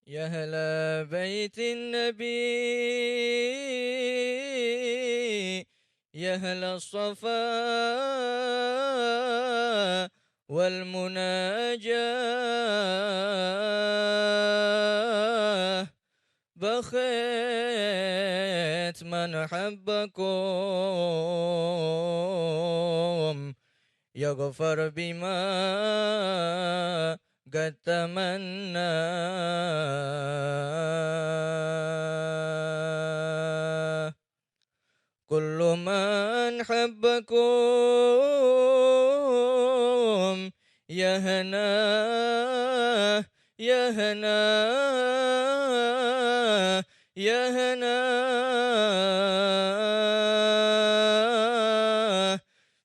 يا أهل بيت النبي يا أهل الصفا والمناجاة بخيت من حبكم يغفر بما قد تمنى كل من حبكم يا هنا يا هنا يا هنا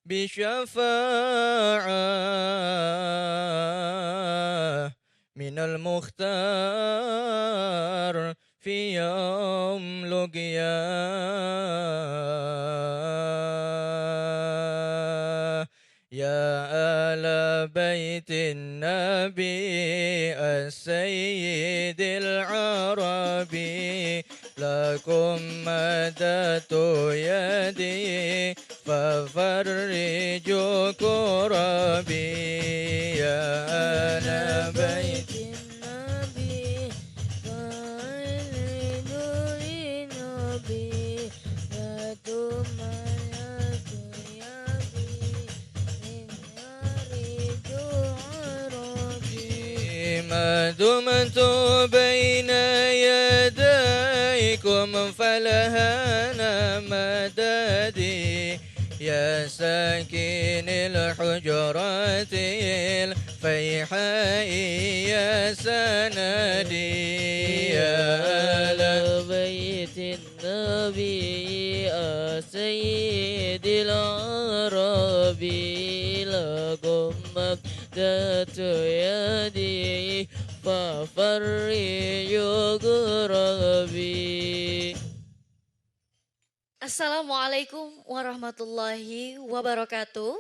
بشفاعة من المختار في يوم لقيا يا آل بيت النبي السيد العربي لكم مددت يدي ففرجوا كربي يا آل بيت النبي فعل نور النبي لا تملك يبي من يريد عربي ما دمت بين يديكم فلهنا مددي يا ساكن الحجرات الفيحاء يا سندي يا أهل آل بيت النبي سيد العربي لكم مددت يدي ففرجوا كربي. Assalamualaikum warahmatullahi wabarakatuh.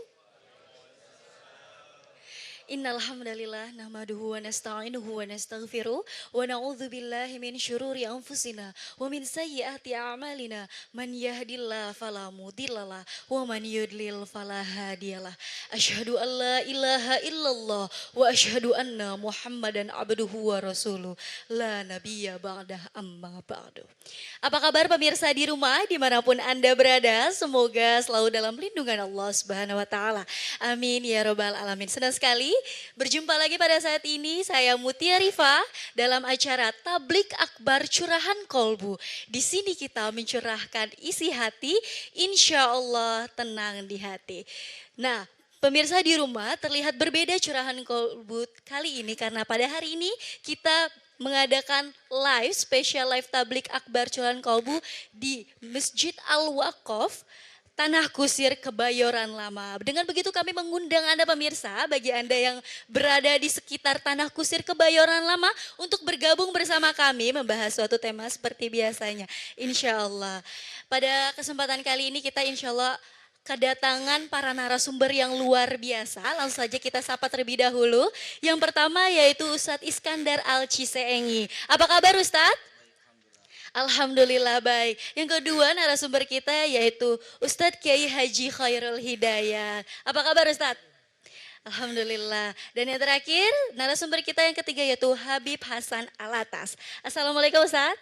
Innal hamdalillah nahmaduhu wa nasta'inuhu wa nastaghfiruh wa na'udzu billahi min syururi anfusina wa min sayyiati a'malina man yahdihillahu fala mudhillalah wa man yudlil fala hadiyalah. Asyhadu an la ilaha illallah wa asyhadu anna Muhammadan abduhu wa rasuluh la nabiyya ba'dah amma ba'du. Apa kabar pemirsa di rumah dimanapun Anda berada? Semoga selalu dalam lindungan Allah Subhanahu wa Ta'ala. Amin ya Robbal Alamin. Senang sekali berjumpa lagi pada saat ini. Saya Mutia Rifa dalam acara Tablik Akbar Curahan Kolbu. Di sini kita mencurahkan isi hati, insya Allah tenang di hati. Nah, pemirsa di rumah terlihat berbeda curahan kolbu kali ini karena pada hari ini kita mengadakan live special live tablik akbar curahan kolbu di Masjid Al-Waqaf Tanah Kusir Kebayoran Lama. Dengan begitu kami mengundang Anda pemirsa, bagi Anda yang berada di sekitar Tanah Kusir Kebayoran Lama untuk bergabung bersama kami membahas suatu tema seperti biasanya. Insya Allah. Pada kesempatan kali ini kita insya Allah kedatangan para narasumber yang luar biasa. Langsung saja kita sapa terlebih dahulu. Yang pertama yaitu Ustadz Iskandar Al-Ciseengi. Apa kabar Ustadz? Alhamdulillah baik. Yang kedua narasumber kita yaitu Ustadz Kiai Haji Khairul Hidayat. Apa kabar Ustadz? Alhamdulillah. Dan yang terakhir narasumber kita yang ketiga yaitu Habib Hasan Alatas. Assalamualaikum Ustadz.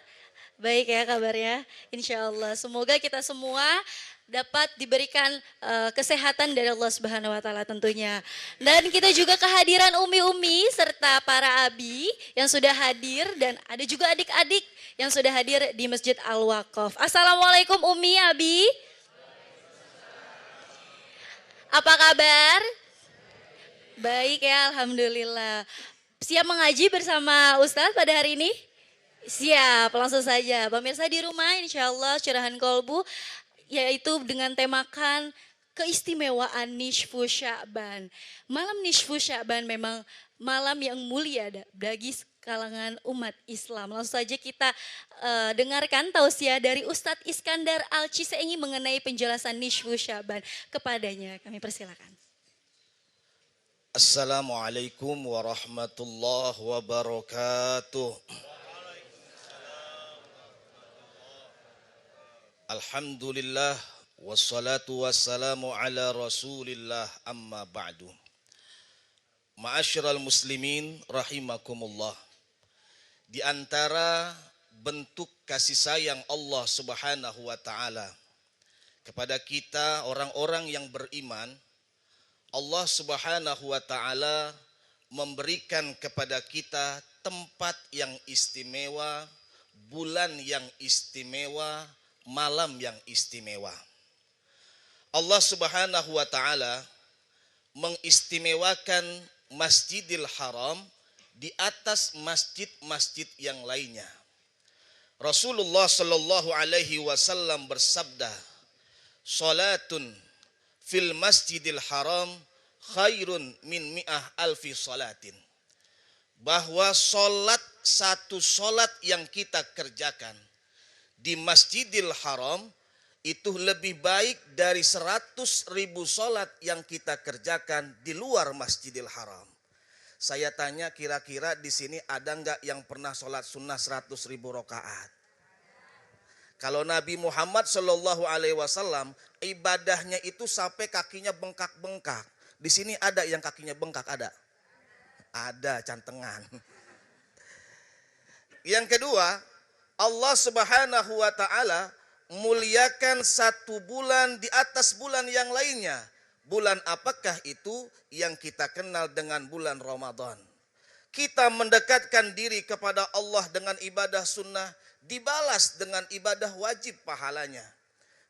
Baik ya kabarnya. Insya Allah semoga kita semua dapat diberikan kesehatan dari Allah Subhanahu wa Ta'ala tentunya. Dan kita juga kehadiran umi-umi serta para abi yang sudah hadir dan ada juga adik-adik yang sudah hadir di Masjid Al-Waqaf. Assalamualaikum Umi, Abi. Apa kabar? Baik ya, Alhamdulillah. Siap mengaji bersama Ustadz pada hari ini? Siap, langsung saja. Pemirsa di rumah insya Allah curahan kolbu yaitu dengan temakan keistimewaan Nisfu Sya'ban. Malam Nisfu Sya'ban memang malam yang mulia bagi kalangan umat Islam. Langsung saja kita dengarkan tausiah dari Ustadz Iskandar Al-Ciseengi mengenai penjelasan Nisfu Sya'ban. Kepadanya kami persilakan. Assalamualaikum warahmatullahi wabarakatuh. Alhamdulillah wassalatu wassalamu ala Rasulillah amma ba'du. Ma'asyiral muslimin rahimakumullah. Di antara bentuk kasih sayang Allah Subhanahu wa taala kepada kita orang-orang yang beriman, Allah Subhanahu wa taala memberikan kepada kita tempat yang istimewa, bulan yang istimewa, malam yang istimewa. Allah Subhanahu wa taala mengistimewakan Masjidil Haram di atas masjid-masjid yang lainnya. Rasulullah sallallahu alaihi wasallam bersabda, "Salatun fil Masjidil Haram khairun min mi'ah alfi salatin." Bahwa satu solat yang kita kerjakan di Masjidil Haram itu lebih baik dari 100.000 solat yang kita kerjakan di luar Masjidil Haram. Saya tanya, kira-kira di sini ada enggak yang pernah solat sunnah 100.000 rakaat? Kalau Nabi Muhammad Shallallahu Alaihi Wasallam ibadahnya itu sampai kakinya bengkak-bengkak. Di sini ada yang kakinya bengkak, ada? Ada, cantengan. Yang kedua, Allah Subhanahu wa taala muliakan satu bulan di atas bulan yang lainnya. Bulan apakah itu? Yang kita kenal dengan bulan Ramadan. Kita mendekatkan diri kepada Allah dengan ibadah sunnah, dibalas dengan ibadah wajib pahalanya.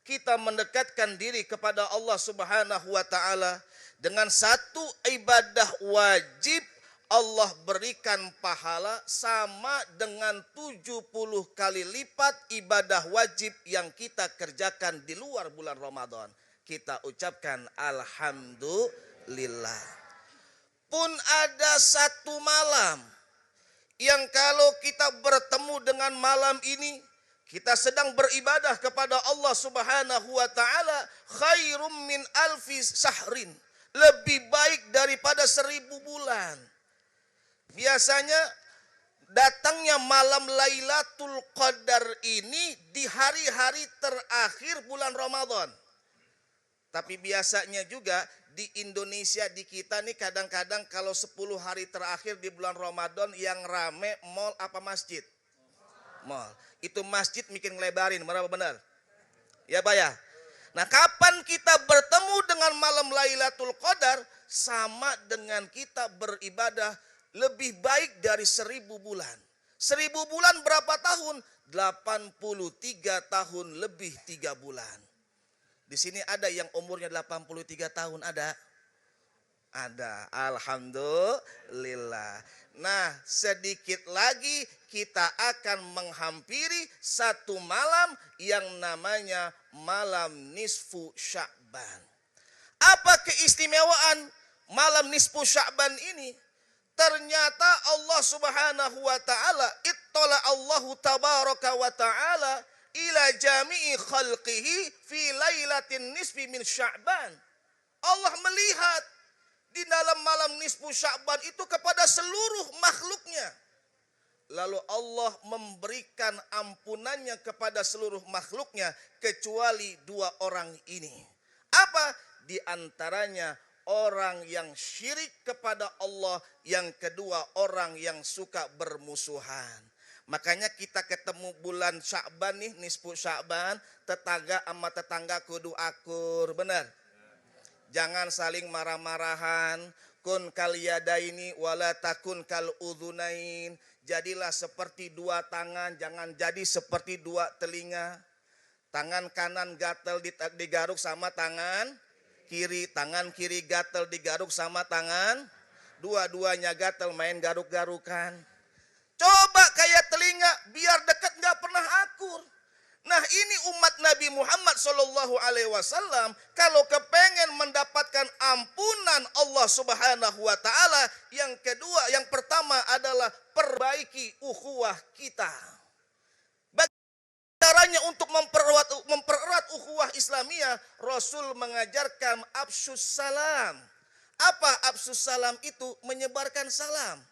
Kita mendekatkan diri kepada Allah Subhanahu wa taala dengan satu ibadah wajib, Allah berikan pahala sama dengan 70 kali lipat ibadah wajib yang kita kerjakan di luar bulan Ramadan. Kita ucapkan alhamdulillah. Pun ada satu malam yang kalau kita bertemu dengan malam ini, kita sedang beribadah kepada Allah Subhanahu wa taala, khairum min alfi sahrin, lebih baik daripada 1000 bulan. Biasanya datangnya malam Lailatul Qadar ini di hari-hari terakhir bulan Ramadan. Tapi biasanya juga di Indonesia, di kita nih kadang-kadang kalau 10 hari terakhir di bulan Ramadan yang rame mall apa masjid? Mall. Itu masjid mikir ngelebarin, benar? Ya Pak ya? Nah, kapan kita bertemu dengan malam Lailatul Qadar sama dengan kita beribadah lebih baik dari 1000 bulan. 1000 bulan berapa tahun? 83 tahun lebih 3 bulan. Di sini ada yang umurnya 83 tahun, ada? Ada, alhamdulillah. Nah, sedikit lagi kita akan menghampiri satu malam yang namanya malam nisfu Sya'ban. Apa keistimewaan malam nisfu Sya'ban ini? Ternyata Allah Subhanahu wa taala ittala Allahu tabaraka wa taala ila jami'i khalqihi fi lailatin nisfi min Sya'ban. Allah melihat di dalam malam nisfu Sya'ban itu kepada seluruh makhluknya. Lalu Allah memberikan ampunannya kepada seluruh makhluknya kecuali 2 orang ini. Apa? Di antaranya orang yang syirik kepada Allah, yang kedua orang yang suka bermusuhan. Makanya kita ketemu bulan Sya'ban nih, nisfu Sya'ban, tetangga sama tetangga kudu akur, benar? Jangan saling marah-marahan. Kun kal yadaini wala takun kal udhunain. Jadilah seperti 2 tangan, jangan jadi seperti 2 telinga. Tangan kanan gatal digaruk sama tangan kiri, tangan kiri gatal digaruk sama tangan, dua-duanya gatal main garuk-garukan. Coba kayak telinga, biar dekat nggak pernah akur. Nah, ini umat Nabi Muhammad Shallallahu Alaihi Wasallam kalau kepengen mendapatkan ampunan Allah Subhanahu Wa Taala, yang kedua, yang pertama adalah perbaiki ukhuwah kita. Caranya untuk mempererat ukhuwah Islamiyah, Rasul mengajarkan afsyus salam. Apa afsyus salam itu? Menyebarkan salam.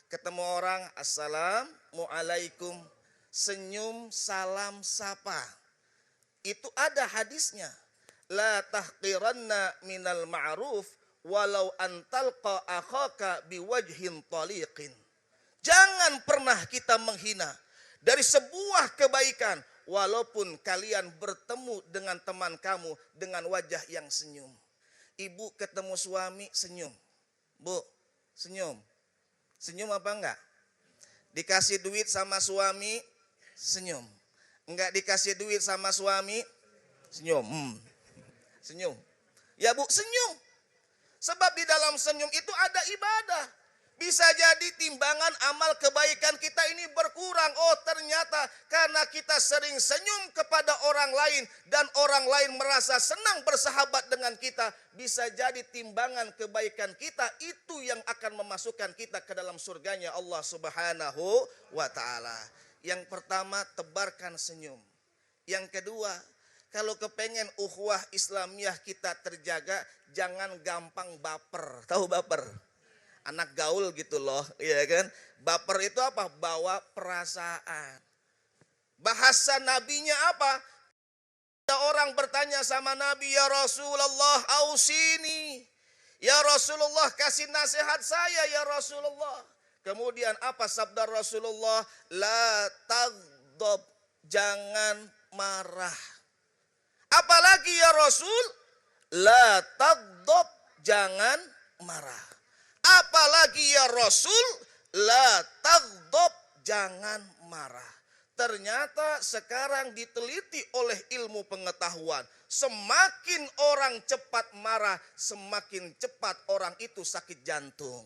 Ketemu orang, assalamualaikum, senyum, salam, sapa. Itu ada hadisnya. La tahqiranna minal ma'ruf walau antalqa akhaka biwajhin taliqin. Jangan pernah kita menghina dari sebuah kebaikan walaupun kalian bertemu dengan teman kamu dengan wajah yang senyum. Ibu ketemu suami senyum. Bu, senyum. Senyum apa enggak? Dikasih duit sama suami, senyum. Enggak dikasih duit sama suami, senyum. Senyum. Ya Bu, senyum. Sebab di dalam senyum itu ada ibadah. Bisa jadi timbangan amal kebaikan kita ini berkurang. Oh ternyata karena kita sering senyum kepada orang lain dan orang lain merasa senang bersahabat dengan kita. Bisa jadi timbangan kebaikan kita itu yang akan memasukkan kita ke dalam surganya Allah Subhanahu wa ta'ala. Yang pertama, tebarkan senyum. Yang kedua, kalau kepengen ukhuwah Islamiyah kita terjaga, jangan gampang baper. Tahu baper? Anak gaul gitu loh, ya kan? Baper itu apa? Bawa perasaan. Bahasa nabinya apa? Ada orang bertanya sama Nabi, ya Rasulullah, ausini. Ya Rasulullah, kasih nasihat saya ya Rasulullah. Kemudian apa sabda Rasulullah? La taghdab, jangan marah. Apalagi ya Rasul? La taghdab, jangan marah. Apalagi ya Rasul? La taghdab, jangan marah. Ternyata sekarang diteliti oleh ilmu pengetahuan. Semakin orang cepat marah, semakin cepat orang itu sakit jantung.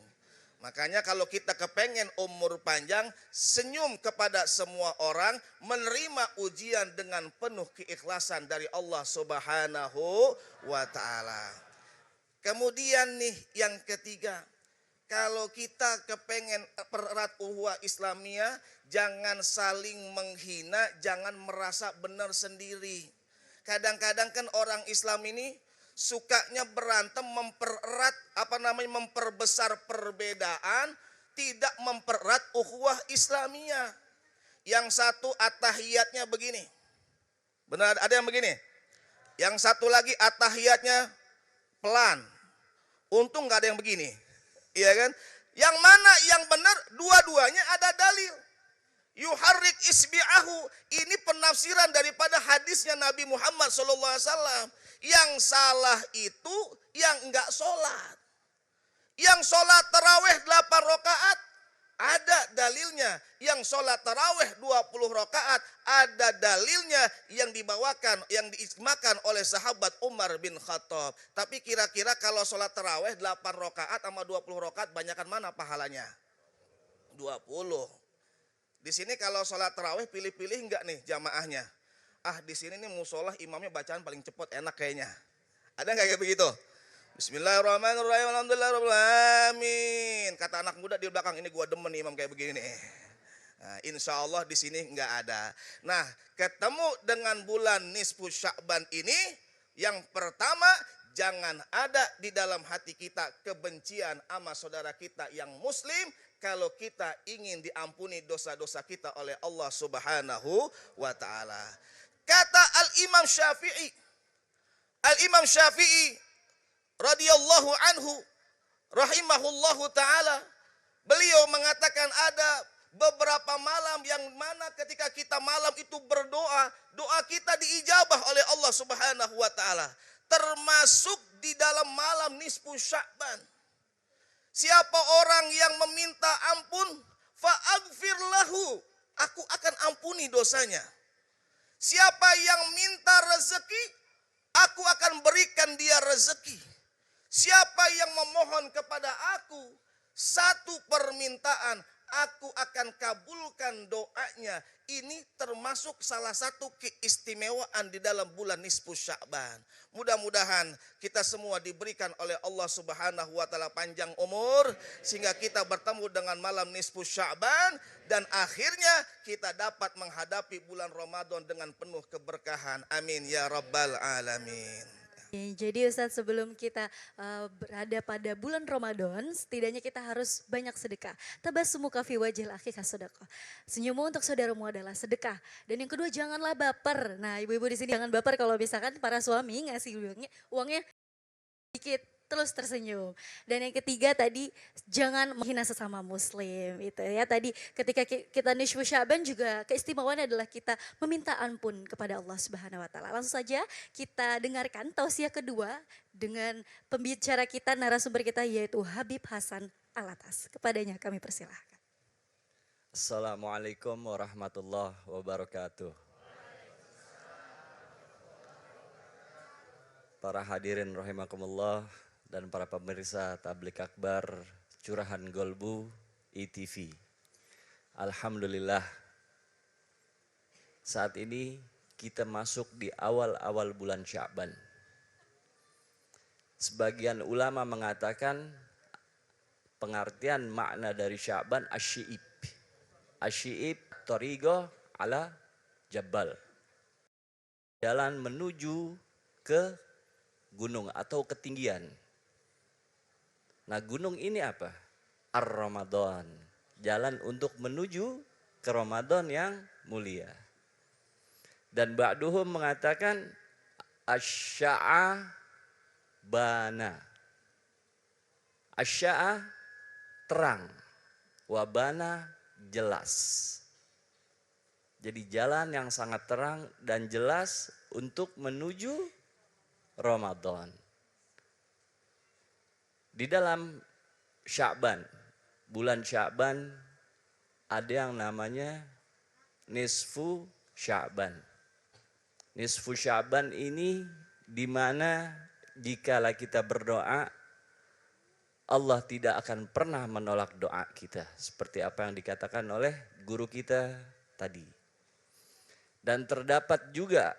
Makanya kalau kita kepengen umur panjang, senyum kepada semua orang, menerima ujian dengan penuh keikhlasan dari Allah Subhanahu wa ta'ala. Kemudian nih yang ketiga, kalau kita kepengen pererat ukhuwah Islamiyah, jangan saling menghina, jangan merasa benar sendiri. Kadang-kadang kan orang Islam ini sukanya berantem, memperbesar perbedaan, tidak mempererat ukhuwah Islamiyah. Yang satu at-tahiyatnya begini. Benar ada yang begini? Yang satu lagi at-tahiyatnya pelan. Untung nggak ada yang begini. Iya kan? Yang mana yang benar? Dua-duanya ada dalil. Yuharrik isbi'ahu. Ini penafsiran daripada hadisnya Nabi Muhammad SAW. Yang salah itu yang enggak sholat. Yang sholat taraweh 8 rakaat ada dalilnya. Yang sholat taraweh 20 rakaat ada dalilnya yang dibawakan, yang diijmakan oleh sahabat Umar bin Khattab. Tapi kira-kira kalau sholat taraweh 8 rakaat sama 20 rakaat banyakan mana pahalanya? 20. Di sini kalau sholat taraweh pilih-pilih enggak nih jamaahnya? Ah di sini nih musolah imamnya bacaan paling cepat enak kayaknya. Ada nggak kayak begitu? Bismillahirrahmanirrahim. Alhamdulillahirrahmanirrahim. Kata anak muda di belakang, ini gua demen nih imam kayak begini nih. Nah, insya Allah di sini nggak ada. Nah, ketemu dengan bulan nisfu Sya'ban ini, yang pertama jangan ada di dalam hati kita kebencian sama saudara kita yang muslim. Kalau kita ingin diampuni dosa-dosa kita oleh Allah Subhanahu wa ta'ala. Kata Al-Imam Syafi'i. Al-Imam Syafi'i radhiyallahu anhu rahimahullahu ta'ala. Beliau mengatakan ada beberapa malam yang mana ketika kita malam itu berdoa, doa kita diijabah oleh Allah Subhanahu wa ta'ala. Termasuk di dalam malam nisfu Sya'ban. Siapa orang yang meminta ampun, fa'aghfir lahu, aku akan ampuni dosanya. Siapa yang minta rezeki, aku akan berikan dia rezeki. Siapa yang memohon kepada aku satu permintaan, aku akan kabulkan doanya. Ini termasuk salah satu keistimewaan di dalam bulan nisfu Sya'ban. Mudah-mudahan kita semua diberikan oleh Allah Subhanahu wa ta'ala panjang umur, sehingga kita bertemu dengan malam nisfu Sya'ban, dan akhirnya kita dapat menghadapi bulan Ramadan dengan penuh keberkahan. Amin ya rabbal alamin. Jadi Ustadz, sebelum kita berada pada bulan Ramadan, setidaknya kita harus banyak sedekah. Tabasumuka fi wajhil akhika sedekah. Senyummu untuk saudaramu adalah sedekah. Dan yang kedua, janganlah baper. Nah, ibu-ibu di sini jangan baper kalau misalkan para suami ngasih uangnya sedikit terus tersenyum. Dan yang ketiga tadi, jangan menghina sesama muslim itu ya. Tadi ketika kita nisfu Sya'ban juga keistimewaan adalah kita meminta ampun kepada Allah Subhanahu wa taala. Langsung saja kita dengarkan tausiah kedua dengan pembicara kita, narasumber kita, yaitu Habib Hasan Alatas. Kepadanya kami persilahkan. Assalamualaikum warahmatullahi wabarakatuh. Para hadirin rahimakumullah dan para pemirsa Tablik Akbar Curahan Golbu ITV. Alhamdulillah, saat ini kita masuk di awal-awal bulan Sya'ban. Sebagian ulama mengatakan pengertian makna dari Sya'ban asyi'ib. Asyi'ib torigo ala jabal. Jalan menuju ke gunung atau ketinggian. Nah, gunung ini apa? Ar-Ramadan. Jalan untuk menuju ke Ramadan yang mulia. Dan ba'duhum mengatakan asya'a bana. Asya'a terang. Wabana jelas. Jadi jalan yang sangat terang dan jelas untuk menuju Ramadan. Di dalam Sya'ban, bulan Sya'ban ada yang namanya nisfu Sya'ban. Nisfu Sya'ban ini di mana jikalau kita berdoa, Allah tidak akan pernah menolak doa kita. Seperti apa yang dikatakan oleh guru kita tadi. Dan terdapat juga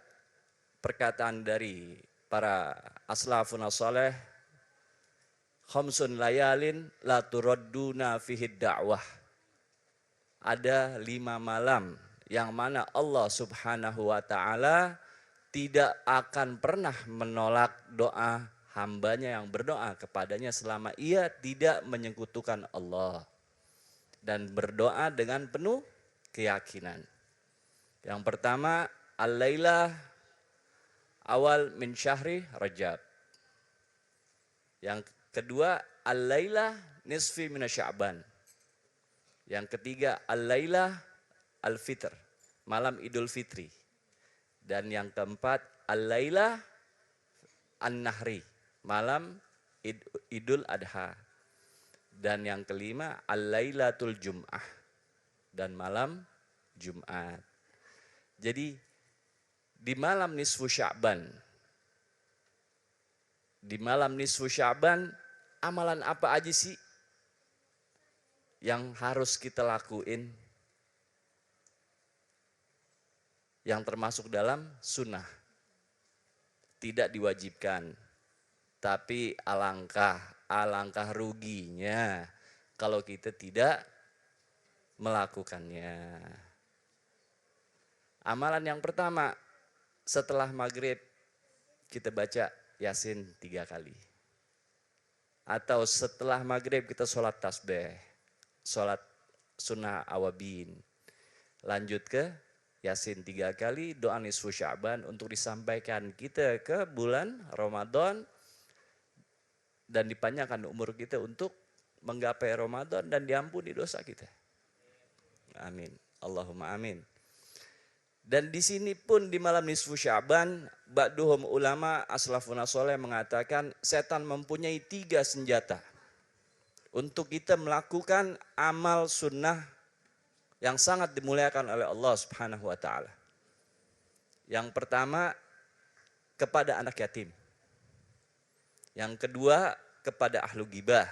perkataan dari para aslafun as-saleh, khamsun layalin la turadduna fihid da'wah. Ada 5 malam yang mana Allah Subhanahu wa ta'ala tidak akan pernah menolak doa hambanya yang berdoa kepadanya selama ia tidak menyekutukan Allah dan berdoa dengan penuh keyakinan. Yang pertama, al-lailah awal min syahri Rajab. Yang kedua, al-lailah nisfi min Sya'ban. Yang ketiga, al-lailah al-fitr, malam Idul Fitri. Dan yang keempat, al-lailah an-nahri, malam Idul Adha. Dan yang kelima, al-lailatul jum'ah, dan malam Jumat. Jadi di malam nisfu Sya'ban, amalan apa aja sih yang harus kita lakuin? Yang termasuk dalam sunnah. Tidak diwajibkan. Tapi alangkah ruginya kalau kita tidak melakukannya. Amalan yang pertama, setelah maghrib kita baca Yasin 3 kali. Atau setelah maghrib kita sholat tasbih, sholat sunnah awabin. Lanjut ke Yasin 3 kali, doa nisfu Sya'ban untuk disampaikan kita ke bulan Ramadan. Dan dipanjangkan umur kita untuk menggapai Ramadan dan diampuni dosa kita. Amin. Allahumma amin. Dan di sini pun di malam nisfu Sya'ban, ba'duhum ulama aslafun as-saleh mengatakan setan mempunyai 3 senjata untuk kita melakukan amal sunnah yang sangat dimuliakan oleh Allah Subhanahu wa taala. Yang pertama, kepada anak yatim. Yang kedua, kepada ahlu ghibah.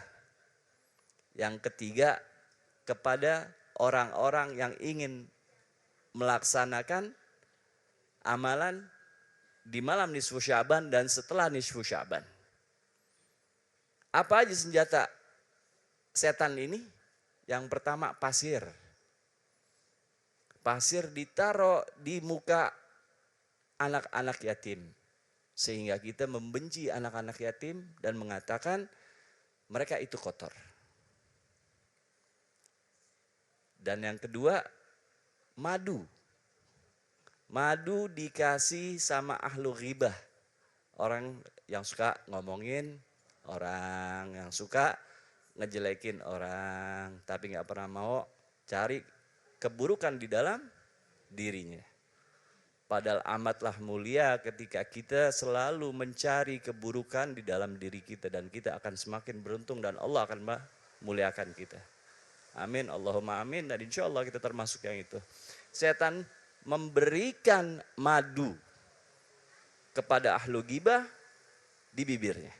Yang ketiga, kepada orang-orang yang ingin melaksanakan amalan di malam nisfu Sya'ban dan setelah nisfu Sya'ban. Apa aja senjata setan ini? Yang pertama, pasir. Pasir ditaruh di muka anak-anak yatim. Sehingga kita membenci anak-anak yatim dan mengatakan mereka itu kotor. Dan yang kedua, madu. Madu dikasih sama ahlu ghibah. Orang yang suka ngomongin, orang yang suka ngejelekin orang, tapi nggak pernah mau cari keburukan di dalam dirinya. Padahal amatlah mulia ketika kita selalu mencari keburukan di dalam diri kita, dan kita akan semakin beruntung dan Allah akan memuliakan kita. Amin, Allahumma amin, dan insya Allah kita termasuk yang itu. Setan memberikan madu kepada ahlu ghibah di bibirnya.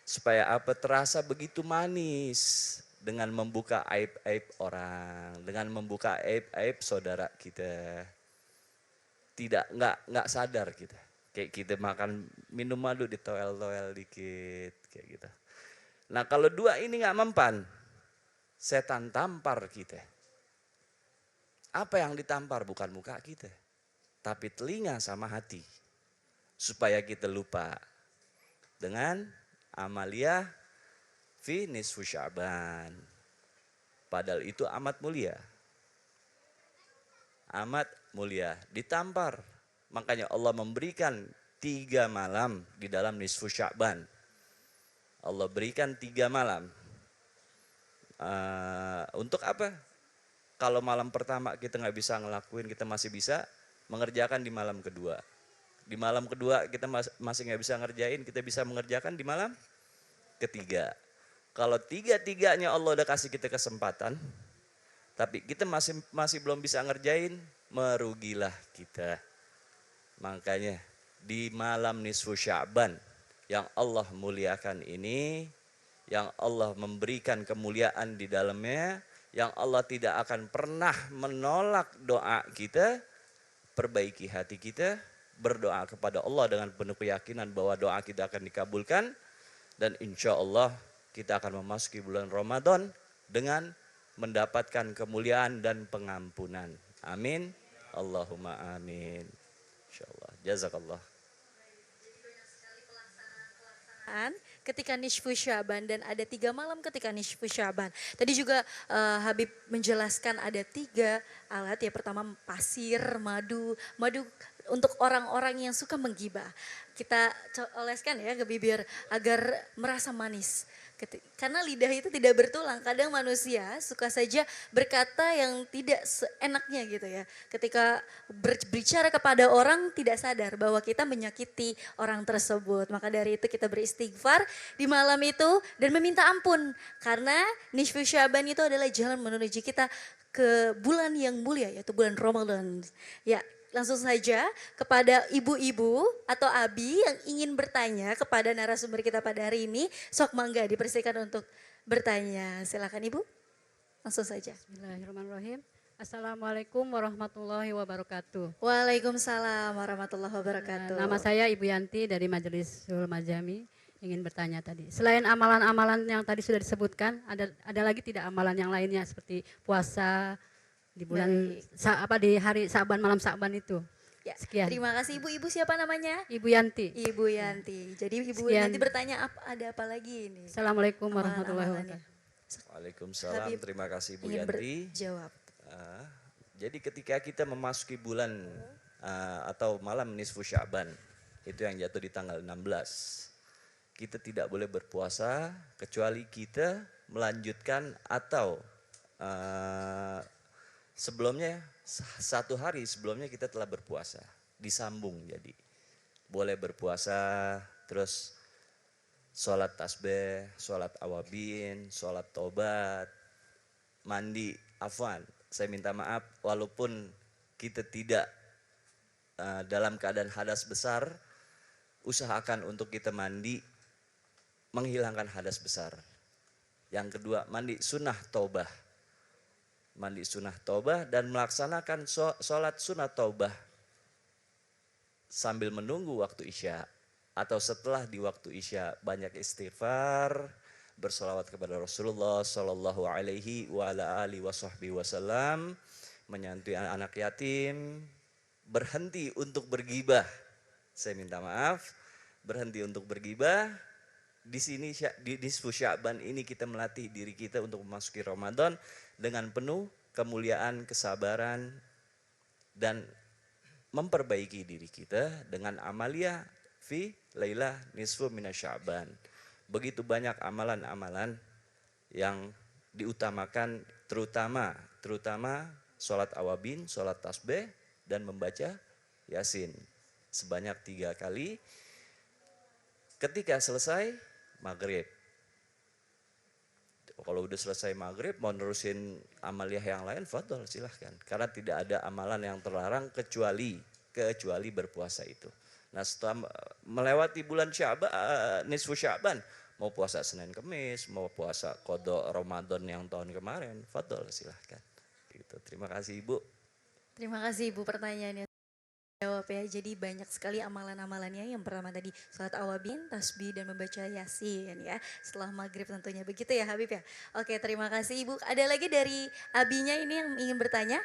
Supaya apa? Terasa begitu manis dengan membuka aib-aib orang, dengan membuka aib-aib saudara kita. Nggak sadar kita. Kayak kita makan minum madu ditoel-toel dikit kayak gitu. Nah, kalau dua ini nggak mempan, setan tampar kita. Apa yang ditampar? Bukan muka kita, tapi telinga sama hati. Supaya kita lupa dengan amaliyah fi nisfu Sya'ban. Padahal itu amat mulia. Amat mulia. Ditampar. Makanya Allah memberikan 3 malam di dalam nisfu Sya'ban. Allah berikan 3 malam. Untuk apa? Kalau malam pertama kita nggak bisa ngelakuin, kita masih bisa mengerjakan di malam kedua. Di malam kedua kita masih nggak bisa ngerjain, kita bisa mengerjakan di malam ketiga. Kalau 3-3-nya Allah udah kasih kita kesempatan, tapi kita masih belum bisa ngerjain, merugilah kita. Makanya di malam nisfu Sya'ban yang Allah muliakan ini, yang Allah memberikan kemuliaan di dalamnya, yang Allah tidak akan pernah menolak doa kita, perbaiki hati kita, berdoa kepada Allah dengan penuh keyakinan bahwa doa kita akan dikabulkan, dan insya Allah kita akan memasuki bulan Ramadan dengan mendapatkan kemuliaan dan pengampunan. Amin. Allahumma amin. Insya Allah. Jazakallah. Ketika nisfu Sya'ban dan ada 3 malam ketika nisfu Sya'ban. Tadi juga Habib menjelaskan ada 3 alat ya. Pertama pasir, madu untuk orang-orang yang suka menggibah. Kita oleskan ya ke bibir agar merasa manis. Karena lidah itu tidak bertulang, kadang manusia suka saja berkata yang tidak seenaknya gitu ya. Ketika berbicara kepada orang tidak sadar bahwa kita menyakiti orang tersebut. Maka dari itu kita beristighfar di malam itu dan meminta ampun. Karena nisfu Sya'ban itu adalah jalan menuju kita ke bulan yang mulia, yaitu bulan Ramadan. Ya, langsung saja kepada ibu-ibu atau abi yang ingin bertanya kepada narasumber kita pada hari ini. Sok mangga dipersilakan untuk bertanya. Silakan Ibu, langsung saja. Bismillahirrahmanirrahim. Assalamualaikum warahmatullahi wabarakatuh. Waalaikumsalam warahmatullahi wabarakatuh. Nama saya Ibu Yanti dari Majelisul Majami. Ingin bertanya tadi, selain amalan-amalan yang tadi sudah disebutkan, ada lagi tidak amalan yang lainnya seperti puasa di bulan di hari Sa'ban, malam Sa'ban itu? Ya, sekian. Terima kasih Ibu. Ibu siapa namanya? Ibu Yanti. Ibu Yanti. Jadi Ibu Sekian. Yanti bertanya ada apa lagi ini? Assalamualaikum warahmatullahi Amalan-amalannya. wabarakatuh. Waalaikumsalam. Habib Terima kasih Bu ingin Yanti. berjawab. Jadi ketika kita memasuki bulan atau malam nisfu Sya'ban, itu yang jatuh di tanggal 16. Kita tidak boleh berpuasa kecuali kita melanjutkan atau sebelumnya 1 hari sebelumnya kita telah berpuasa, disambung. Jadi boleh berpuasa terus sholat tasbih, sholat awabin, sholat tobat, mandi. Afwan, saya minta maaf walaupun kita tidak dalam keadaan hadas besar, usahakan untuk kita mandi menghilangkan hadas besar. Yang kedua, mandi sunnah taubah. Mandi sunnah taubah dan melaksanakan sholat sunnah taubah sambil menunggu waktu isya. Atau setelah di waktu isya banyak istighfar, bersolawat kepada Rasulullah Sallallahu Alaihi wa ala alihi wa sahbihi wasallam, menyantui anak yatim, berhenti untuk bergibah. Saya minta maaf, berhenti untuk bergibah. Di sini di nisfu Sya'ban ini kita melatih diri kita untuk memasuki Ramadan dengan penuh kemuliaan, kesabaran, dan memperbaiki diri kita dengan amalia fi lailah nisfu minasya'ban. Begitu banyak amalan-amalan yang diutamakan, terutama sholat awabin, sholat tasbih, dan membaca Yasin sebanyak 3 kali. Ketika selesai maghrib, kalau udah selesai maghrib mau nerusin amaliyah yang lain, fadol silahkan. Karena tidak ada amalan yang terlarang kecuali berpuasa itu. Nah, setelah melewati bulan Sya'ban, nisfu Sya'ban, mau puasa Senin Kemis, mau puasa qada Ramadan yang tahun kemarin, fadol silahkan. Gitu. Terima kasih Ibu. Terima kasih Ibu pertanyaannya. Jawab ya, jadi banyak sekali amalan-amalannya. Yang pertama tadi sholat awabin, tasbih, dan membaca Yasin ya. Setelah maghrib tentunya, begitu ya Habib ya. Oke, terima kasih Ibu. Ada lagi dari Abinya ini yang ingin bertanya?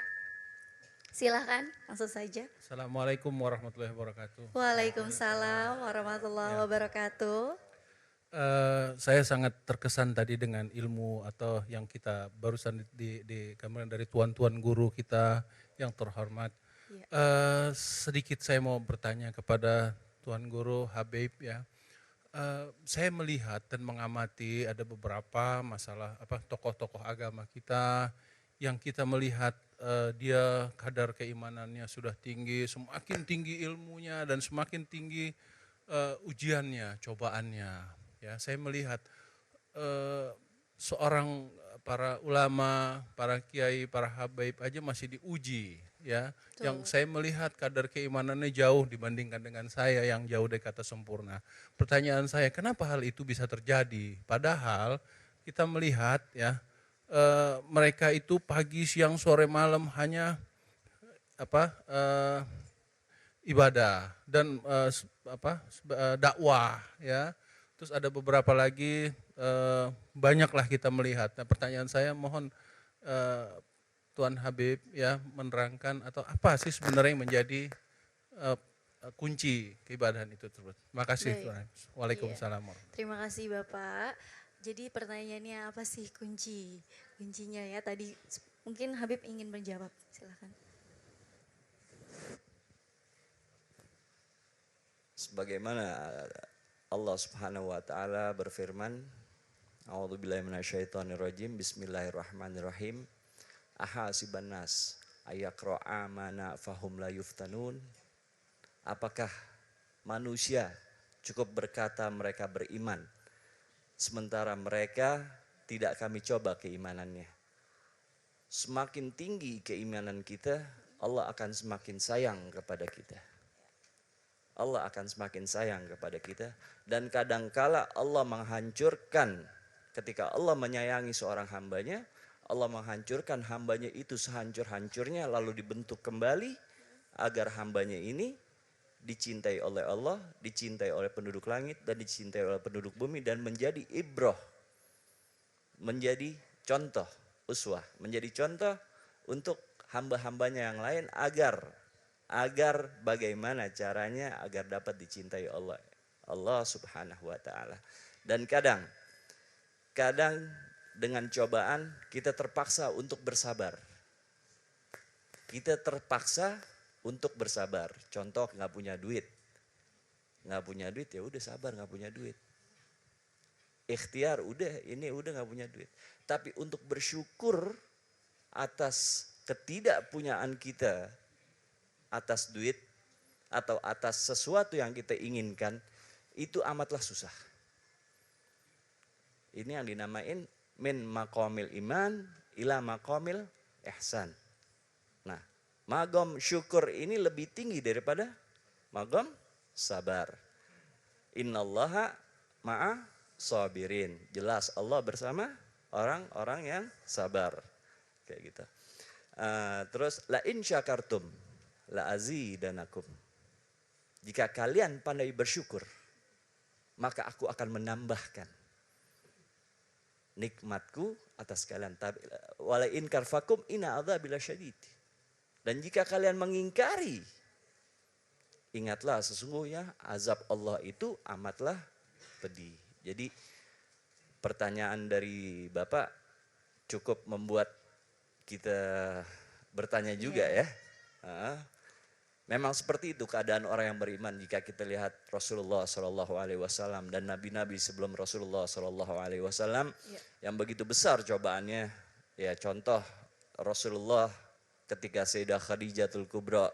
Silahkan, langsung saja. Assalamualaikum warahmatullahi wabarakatuh. Waalaikumsalam warahmatullahi wabarakatuh. Saya sangat terkesan tadi dengan ilmu atau yang kita barusan di gambaran dari tuan-tuan guru kita yang terhormat. Sedikit saya mau bertanya kepada Tuan Guru Habib ya. Saya melihat dan mengamati ada beberapa masalah tokoh-tokoh agama kita yang kita melihat dia kadar keimanannya sudah tinggi, semakin tinggi ilmunya dan semakin tinggi ujiannya, cobaannya. Ya, saya melihat seorang para ulama, para kiai, para habaib aja masih diuji ya. Betul. Yang saya melihat kadar keimanannya jauh dibandingkan dengan saya yang jauh dari kata sempurna. Pertanyaan saya, kenapa hal itu bisa terjadi? Padahal kita melihat ya mereka itu pagi, siang, sore, malam hanya ibadah dan dakwah ya. Terus ada beberapa lagi banyaklah kita melihat. Nah, pertanyaan saya mohon Tuan Habib ya menerangkan atau apa sih sebenarnya yang menjadi kunci keibadahan itu tersebut. Terima kasih Baik. Tuan. Waalaikumsalam. Terima kasih Bapak. Jadi pertanyaannya apa sih kuncinya ya? Tadi mungkin Habib ingin menjawab, silakan. Sebagaimana Allah Subhanahu wa taala berfirman, A'udzubillahi minasyaitonirrajim, Bismillahirrahmanirrahim. Ahasiban nas ayaqra'a mana fahum la yuftanun. Apakah manusia cukup berkata mereka beriman sementara mereka tidak kami coba keimanannya? Semakin tinggi keimanan kita, Allah akan semakin sayang kepada kita. Allah akan semakin sayang kepada kita. Dan kadangkala Allah menghancurkan, ketika Allah menyayangi seorang hambanya, Allah menghancurkan hambanya itu sehancur-hancurnya, lalu dibentuk kembali agar hambanya ini dicintai oleh Allah, dicintai oleh penduduk langit, dan dicintai oleh penduduk bumi, dan menjadi ibrah, menjadi contoh, uswah, menjadi contoh untuk hamba-hambanya yang lain agar bagaimana caranya agar dapat dicintai Allah Subhanahu wa taala. Dan kadang dengan cobaan kita terpaksa untuk bersabar. Kita terpaksa untuk bersabar. Contoh nggak punya duit ya udah sabar, nggak punya duit. Ikhtiar udah nggak punya duit. Tapi untuk bersyukur atas ketidakpunyaan kita atas duit atau atas sesuatu yang kita inginkan, itu amatlah susah. Ini yang dinamain min maqamil iman ila maqamil ihsan. Nah, maqam syukur ini lebih tinggi daripada maqam sabar. Innallaha ma'a sabirin. Jelas Allah bersama orang-orang yang sabar. Kayak gitu. Terus la in syakartum la azidanakum. Jika kalian pandai bersyukur, maka aku akan menambahkan nikmatku atas kalian. Wala in karfakum inna adzabil syadid. Dan jika kalian mengingkari ingatlah sesungguhnya azab Allah itu amatlah pedih. Jadi pertanyaan dari Bapak cukup membuat kita bertanya juga ya. Memang seperti itu keadaan orang yang beriman. Jika kita lihat Rasulullah SAW dan nabi-nabi sebelum Rasulullah SAW yang begitu besar cobaannya. Ya contoh Rasulullah ketika Sayyidah Khadijatul Kubra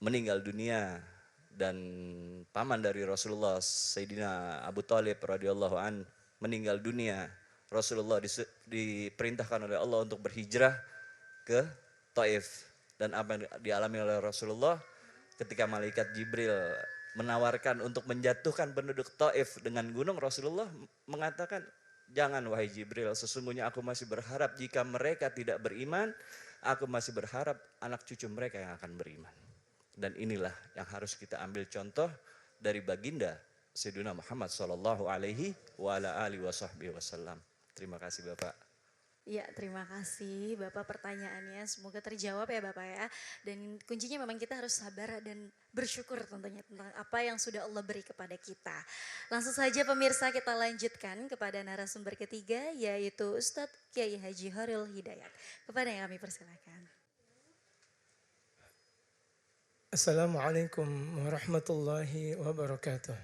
meninggal dunia dan paman dari Rasulullah Sayyidina Abu Thalib radhiyallahu an meninggal dunia. Rasulullah diperintahkan oleh Allah untuk berhijrah ke Taif. Dan apa yang dialami oleh Rasulullah ketika malaikat Jibril menawarkan untuk menjatuhkan penduduk Taif dengan gunung, Rasulullah mengatakan, jangan wahai Jibril, sesungguhnya aku masih berharap jika mereka tidak beriman, aku masih berharap anak cucu mereka yang akan beriman. Dan inilah yang harus kita ambil contoh dari baginda Sayyidina Muhammad sallallahu alaihi wasallam. Terima kasih Bapak. Ya, terima kasih Bapak pertanyaannya. Semoga terjawab ya Bapak ya. Dan kuncinya memang kita harus sabar dan bersyukur tentunya tentang apa yang sudah Allah beri kepada kita. Langsung saja pemirsa kita lanjutkan kepada narasumber ketiga yaitu Ustadz Kiai Haji Horil Hidayat. Kepada yang kami persilakan. Assalamualaikum warahmatullahi wabarakatuh.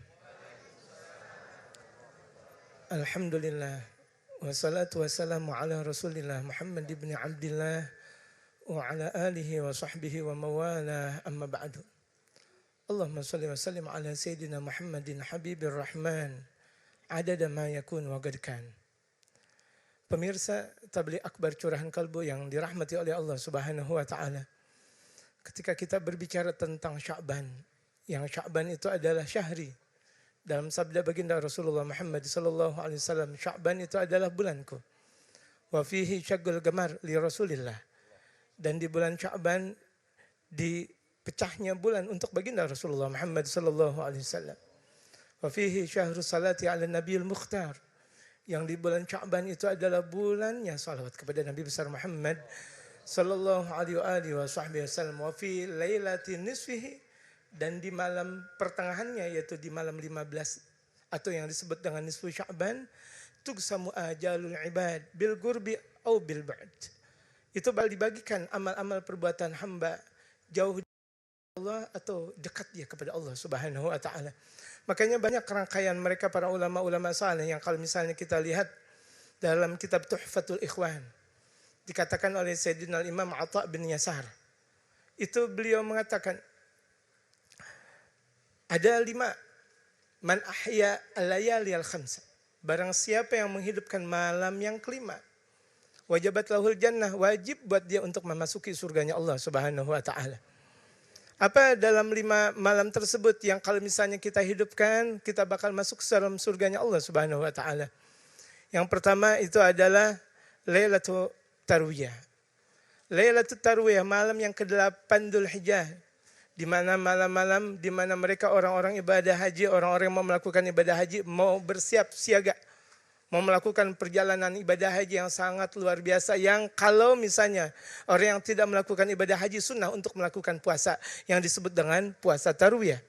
Alhamdulillah. Wassalatu wassalamu ala rasulillah Muhammad ibn Abdillah wa ala alihi wa sahbihi wa mawala amma ba'du. Allahumma salli wa sallim ala Sayyidina Muhammadin Habibir Rahman adada ma yakun wa gadkan. Pemirsa Tabligh Akbar Curahan Kalbu yang dirahmati oleh Allah Subhanahu wa ta'ala. Ketika kita berbicara tentang Sya'ban, yang Sya'ban itu adalah syahri. Dalam sabda baginda Rasulullah Muhammad sallallahu alaihi wasallam, Sya'ban itu adalah bulanku. Wa fihi syaggul gamar li Rasulillah. Dan di bulan Sya'ban dipecahnya bulan untuk baginda Rasulullah Muhammad sallallahu alaihi wasallam. Wa fihi syahru salati ala nabiyil mukhtar. Yang di bulan Sya'ban itu adalah bulannya salawat kepada Nabi besar Muhammad sallallahu alaihi wasallam. Wa fi lailatin nisfihi, dan di malam pertengahannya yaitu di malam 15 atau yang disebut dengan nisfu Sya'ban, tugsamu ajalul ibad bil gurbi au bil ba'd. Itu dibagikan amal-amal perbuatan hamba jauh dari Allah atau dekat dia kepada Allah Subhanahu wa taala. Makanya banyak rangkaian mereka para ulama-ulama saleh yang kalau misalnya kita lihat dalam kitab Tuhfatul Ikhwan dikatakan oleh Sayyidina Imam Atha bin Yasar. Itu beliau mengatakan ada 5 man ahya al-layali al-khamsa. Barang siapa yang menghidupkan malam yang kelima, wajabat lahul jannah, wajib buat dia untuk memasuki surganya Allah Subhanahu wa taala. Apa dalam 5 malam tersebut yang kalau misalnya kita hidupkan, kita bakal masuk ke dalam surganya Allah Subhanahu wa taala? Yang pertama itu adalah Lailatul Tarwiyah. Lailatul Tarwiyah, malam yang ke-8 Dzulhijjah. Di mana malam-malam di mana mereka orang-orang ibadah haji, orang-orang yang mau melakukan ibadah haji mau bersiap siaga, mau melakukan perjalanan ibadah haji yang sangat luar biasa, yang kalau misalnya orang yang tidak melakukan ibadah haji sunnah untuk melakukan puasa yang disebut dengan puasa tarwiyah.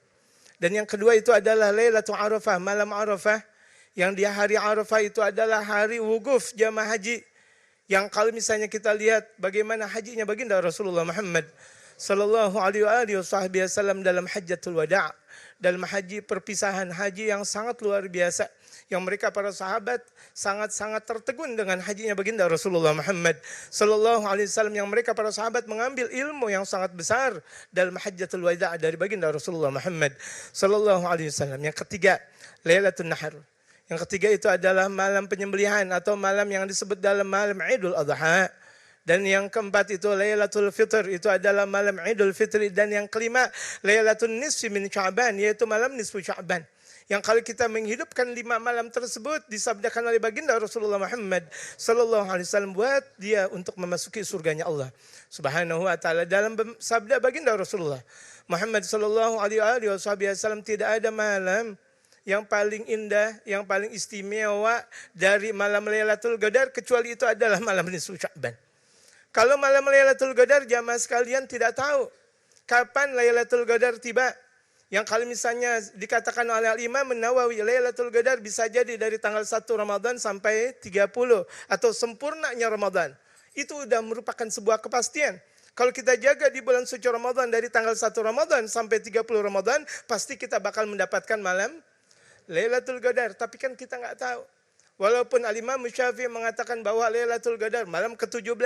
Dan yang kedua itu adalah Lailatul Arafah, malam Arafah, yang di hari Arafah itu adalah hari wukuf jamaah haji, yang kalau misalnya kita lihat bagaimana hajinya baginda Rasulullah Muhammad sallallahu alaihi wasallam dalam hajjatul wada', dalam haji perpisahan, haji yang sangat luar biasa, yang mereka para sahabat sangat-sangat tertegun dengan hajinya baginda Rasulullah Muhammad sallallahu alaihi wasallam, yang mereka para sahabat mengambil ilmu yang sangat besar dalam hajjatul wada' dari baginda Rasulullah Muhammad sallallahu alaihi wasallam. Yang ketiga, Lailatul Nahr. Yang ketiga itu adalah malam penyembelihan atau malam yang disebut dalam malam Idul Adha. Dan yang keempat itu Lailatul Fitr, itu adalah malam Idul Fitri. Dan yang kelima Lailatul Nisfi min Sya'ban, yaitu malam nisfu Sya'ban. Yang kalau kita menghidupkan 5 malam tersebut disabdakan oleh baginda Rasulullah Muhammad sallallahu alaihi wasallam buat dia untuk memasuki surganya Allah Subhanahu wa taala. Dalam sabda baginda Rasulullah Muhammad sallallahu alaihi wasallam, tidak ada malam yang paling indah, yang paling istimewa dari malam Lailatul Qadar kecuali itu adalah malam nisfu Sya'ban. Kalau malam Lailatul Qadar jamaah sekalian tidak tahu. Kapan Lailatul Qadar tiba? Yang kalau misalnya dikatakan oleh Al-Imam Nawawi, Lailatul Qadar bisa jadi dari tanggal 1 Ramadan sampai 30 atau sempurnanya Ramadan. Itu sudah merupakan sebuah kepastian. Kalau kita jaga di bulan suci Ramadan dari tanggal 1 Ramadan sampai 30 Ramadan, pasti kita bakal mendapatkan malam Lailatul Qadar. Tapi kan kita nggak tahu. Walaupun Al-Imam Syafi'i mengatakan bahwa Lailatul Qadar malam ke-17.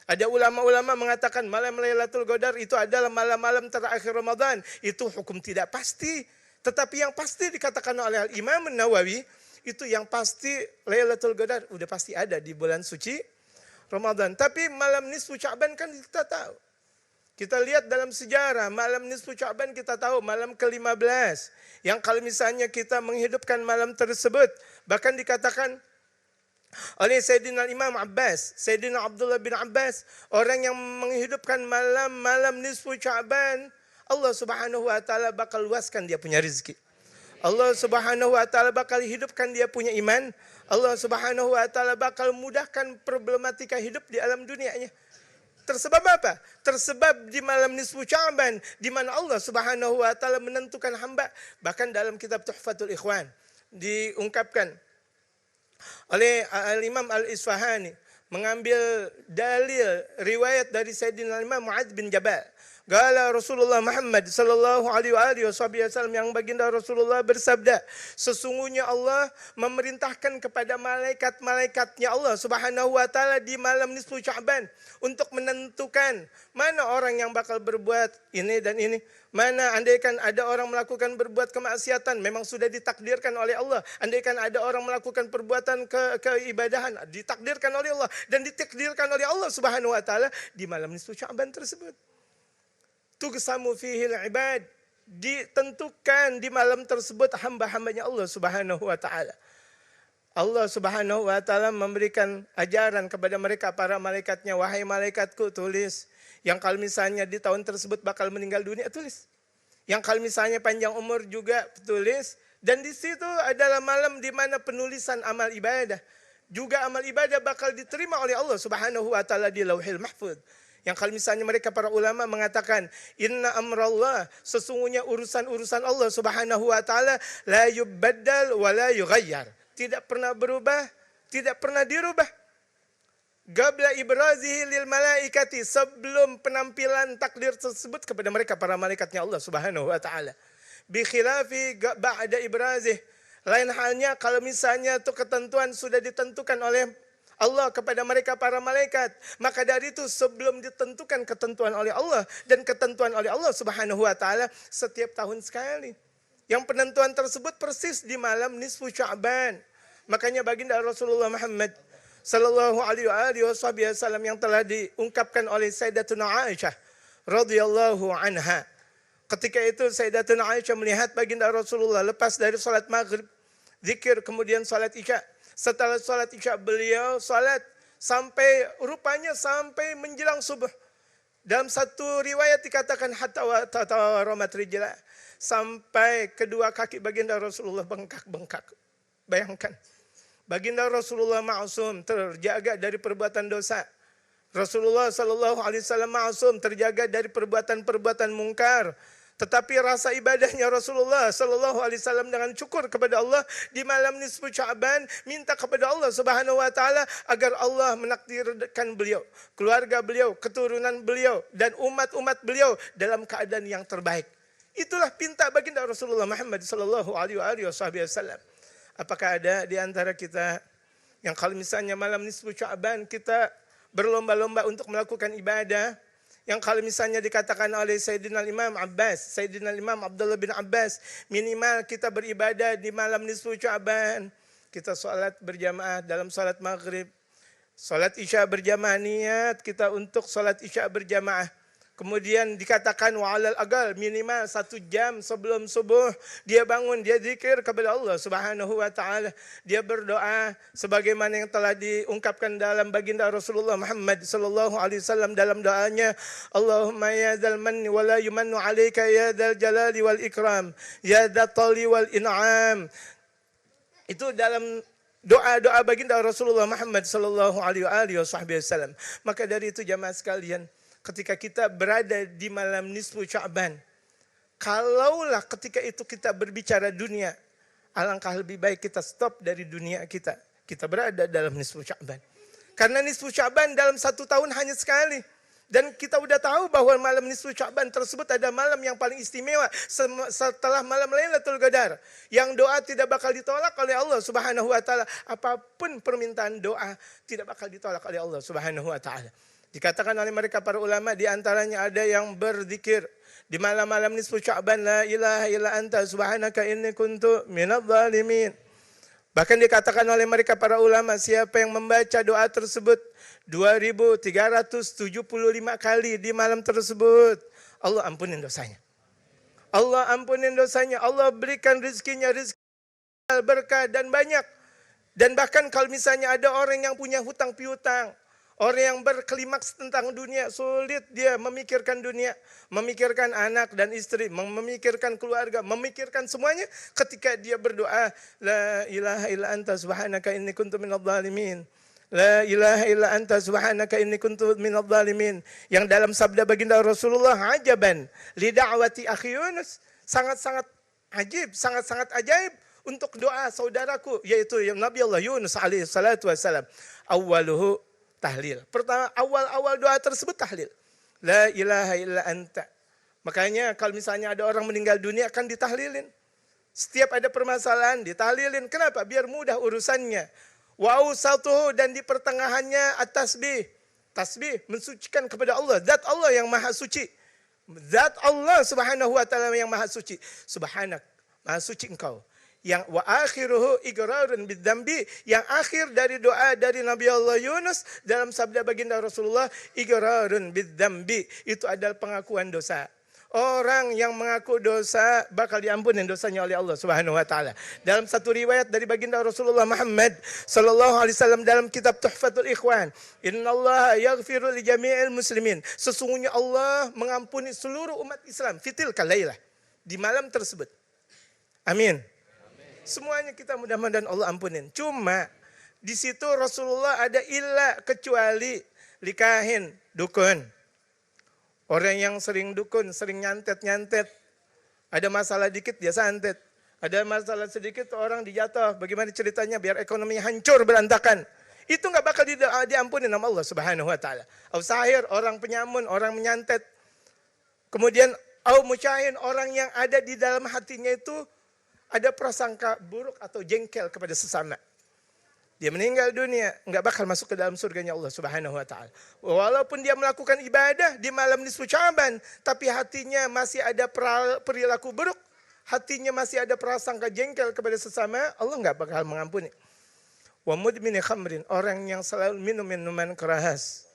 Ada ulama-ulama mengatakan malam Lailatul Qadar itu adalah malam-malam terakhir Ramadan. Itu hukum tidak pasti. Tetapi yang pasti dikatakan oleh Imam Nawawi, itu yang pasti Lailatul Qadar udah pasti ada di bulan suci Ramadan. Tapi malam nisfu Sya'ban kan kita tahu. Kita lihat dalam sejarah, malam nisfu Sya'ban kita tahu malam ke-15. Yang kalau misalnya kita menghidupkan malam tersebut, bahkan dikatakan oleh Sayyidina Imam Abbas, Sayyidina Abdullah bin Abbas, orang yang menghidupkan malam nisfu Sya'ban, Allah Subhanahu wa taala bakal luaskan dia punya rezeki. Allah Subhanahu wa taala bakal hidupkan dia punya iman. Allah Subhanahu wa taala bakal mudahkan problematika hidup di alam dunianya. Tersebab apa? Tersebab di malam nisfu Sya'ban di mana Allah Subhanahu wa taala menentukan hamba. Bahkan dalam kitab Tuhfatul Ikhwan diungkapkan oleh Al-Imam Al-Isfahani mengambil dalil riwayat dari Sayyidina Imam Mu'adz bin Jabal. Qala Rasulullah Muhammad sallallahu alaihi wasallam, yang baginda Rasulullah bersabda, sesungguhnya Allah memerintahkan kepada malaikat-malaikatnya Allah Subhanahu wa taala di malam nisfu Sya'ban untuk menentukan mana orang yang bakal berbuat ini dan ini. Mana andaikan ada orang melakukan berbuat kemaksiatan, memang sudah ditakdirkan oleh Allah. Andaikan ada orang melakukan perbuatan keibadahan, ditakdirkan oleh Allah dan ditakdirkan oleh Allah Subhanahu wa taala di malam nisfu Sya'ban tersebut. Tuqsamu fihi al-ibad, ditentukan di malam tersebut hamba-hambanya Allah Subhanahu wa taala. Allah Subhanahu wa taala memberikan ajaran kepada mereka para malaikatnya, wahai malaikatku, tulis. Yang kalau misalnya di tahun tersebut bakal meninggal dunia, tulis. Yang kalau misalnya panjang umur juga, tulis. Dan di situ adalah malam di mana penulisan amal ibadah. Juga amal ibadah bakal diterima oleh Allah Subhanahu wa taala di Lauhil Mahfuz. Yang kalau misalnya mereka para ulama mengatakan, inna amrallah, sesungguhnya urusan-urusan Allah Subhanahu wa taala la yubaddal wa la yughayyar. Tidak pernah berubah, tidak pernah dirubah. Qabla ibrazihi lil malaikati, sebelum penampilan takdir tersebut kepada mereka para malaikatnya Allah Subhanahu wa taala. Bi khilafi ba'da ibrazih, lain halnya kalau misalnya itu ketentuan sudah ditentukan oleh Allah kepada mereka para malaikat, maka dari itu sebelum ditentukan ketentuan oleh Allah dan ketentuan oleh Allah Subhanahu wa taala setiap tahun sekali. Yang penentuan tersebut persis di malam nisfu Sya'ban. Makanya baginda Rasulullah Muhammad sallallahu alaihi wasallam yang telah diungkapkan oleh Sayyidatuna Aisyah radhiyallahu anha. Ketika itu Sayyidatuna Aisyah melihat baginda Rasulullah lepas dari salat maghrib, zikir, kemudian salat isya. Setelah salat isya beliau salat sampai rupanya sampai menjelang subuh. Dalam satu riwayat dikatakan hatta wa tatawarat rijla, sampai kedua kaki baginda Rasulullah bengkak-bengkak. Bayangkan. Baginda Rasulullah ma'asum, terjaga dari perbuatan dosa. Rasulullah sallallahu alaihi wasallam ma'asum, terjaga dari perbuatan-perbuatan mungkar. Tetapi rasa ibadahnya Rasulullah sallallahu alaihi wasallam dengan syukur kepada Allah di malam nisfu Sya'ban, minta kepada Allah Subhanahu wa taala agar Allah menakdirkan beliau, keluarga beliau, keturunan beliau dan umat-umat beliau dalam keadaan yang terbaik. Itulah pinta baginda Rasulullah Muhammad sallallahu alaihi wasallam. Apakah ada di antara kita yang kalau misalnya malam nisfu Sya'ban kita berlomba-lomba untuk melakukan ibadah, yang kalau misalnya dikatakan oleh Sayyidina Imam Abbas, Sayyidina Imam Abdullah bin Abbas, minimal kita beribadah di malam nisfu Sya'ban, kita sholat berjamaah dalam sholat maghrib, sholat isya berjamaah, niat kita untuk sholat isya berjamaah. Kemudian dikatakan wa'alal agal, minimal 1 jam sebelum subuh dia bangun, dia zikir kepada Allah Subhanahu wa taala. Dia berdoa sebagaimana yang telah diungkapkan dalam baginda Rasulullah Muhammad sallallahu alaihi wasallam dalam doanya, Allahumma ya dzal manni wa la yumannu 'alaika ya dzal jalali wal ikram ya dzal tali wal in'am. Itu dalam doa-doa baginda Rasulullah Muhammad sallallahu alaihi wasallam. Maka dari itu jamaah sekalian, ketika kita berada di malam nisfu Sya'ban. Kalaulah ketika itu kita berbicara dunia, alangkah lebih baik kita stop dari dunia kita. Kita berada dalam nisfu Sya'ban. Karena nisfu Sya'ban dalam 1 tahun hanya sekali. Dan kita udah tahu bahwa malam nisfu Sya'ban tersebut ada malam yang paling istimewa setelah malam Lailatul Qadar. Yang doa tidak bakal ditolak oleh Allah Subhanahu wa taala. Apapun permintaan doa tidak bakal ditolak oleh Allah Subhanahu wa taala. Dikatakan oleh mereka para ulama, di antaranya ada yang berzikir di malam-malam nisfu Sya'ban, la ilaha illa anta subhanaka inni kuntu minadh dhalimin. Bahkan dikatakan oleh mereka para ulama, siapa yang membaca doa tersebut 2375 kali di malam tersebut, Allah ampunin dosanya. Allah ampunin dosanya, Allah berikan rizkinya, rizki berkah dan banyak. Dan bahkan kalau misalnya ada orang yang punya hutang piutang, orang yang berklimaks tentang dunia, sulit dia memikirkan dunia, memikirkan anak dan istri, memikirkan keluarga, memikirkan semuanya ketika dia berdoa, la ilaha illa anta subhanaka inni kuntu minadh dhalimin. La ilaha illa anta subhanaka inni kuntu minadh dhalimin. Yang dalam sabda baginda Rasulullah, ajaban li da'wati akhi Yunus, sangat-sangat ajib, sangat-sangat ajaib untuk doa saudaraku, yaitu Nabi Allah Yunus alaihi salatu wassalam. Awwaluhu tahlil. Pertama, awal-awal doa tersebut tahlil. La ilaha illa anta. Makanya kalau misalnya ada orang meninggal dunia kan ditahlilin. Setiap ada permasalahan ditahlilin. Kenapa? Biar mudah urusannya. Wa awsatuhu, dan di pertengahannya at-tasbih. Tasbih mensucikan kepada Allah. Zat Allah yang maha suci. Zat Allah subhanahu wa ta'ala yang maha suci. Subhanak, maha suci engkau. Yang wa akhiruhu iqrarun bidzambi, yang akhir dari doa dari Nabi Allah Yunus dalam sabda baginda Rasulullah, iqrarun bidzambi, itu adalah pengakuan dosa. Orang yang mengaku dosa bakal diampuni dosanya oleh Allah Subhanahu wa taala. Dalam satu riwayat dari baginda Rasulullah Muhammad sallallahu alaihi wasallam dalam kitab Tuhfatul Ikhwan, innallaha yaghfiru li jami'il muslimin, sesungguhnya Allah mengampuni seluruh umat Islam fitil kalailah, di malam tersebut. Amin. Semuanya kita mudah-mudahan Allah ampunin. Cuma di situ Rasulullah ada illa, kecuali likahin, dukun. Orang yang sering dukun, sering nyantet-nyantet. Ada masalah dikit dia santet. Ada masalah sedikit orang dijatuh. Bagaimana ceritanya biar ekonominya hancur berantakan. Itu nggak bakal diampuni nama Allah Subhanahu wa taala. Au sahir, orang penyamun, orang menyantet. Kemudian au mucahin, orang yang ada di dalam hatinya itu ada prasangka buruk atau jengkel kepada sesama. Dia meninggal dunia, nggak bakal masuk ke dalam surganya Allah Subhanahu wa taala. Walaupun dia melakukan ibadah di malam nisfu Sya'ban, tapi hatinya masih ada perilaku buruk, hatinya masih ada prasangka jengkel kepada sesama, Allah nggak bakal mengampuni. Wa mudmini khamrin, orang yang selalu minum minuman keras,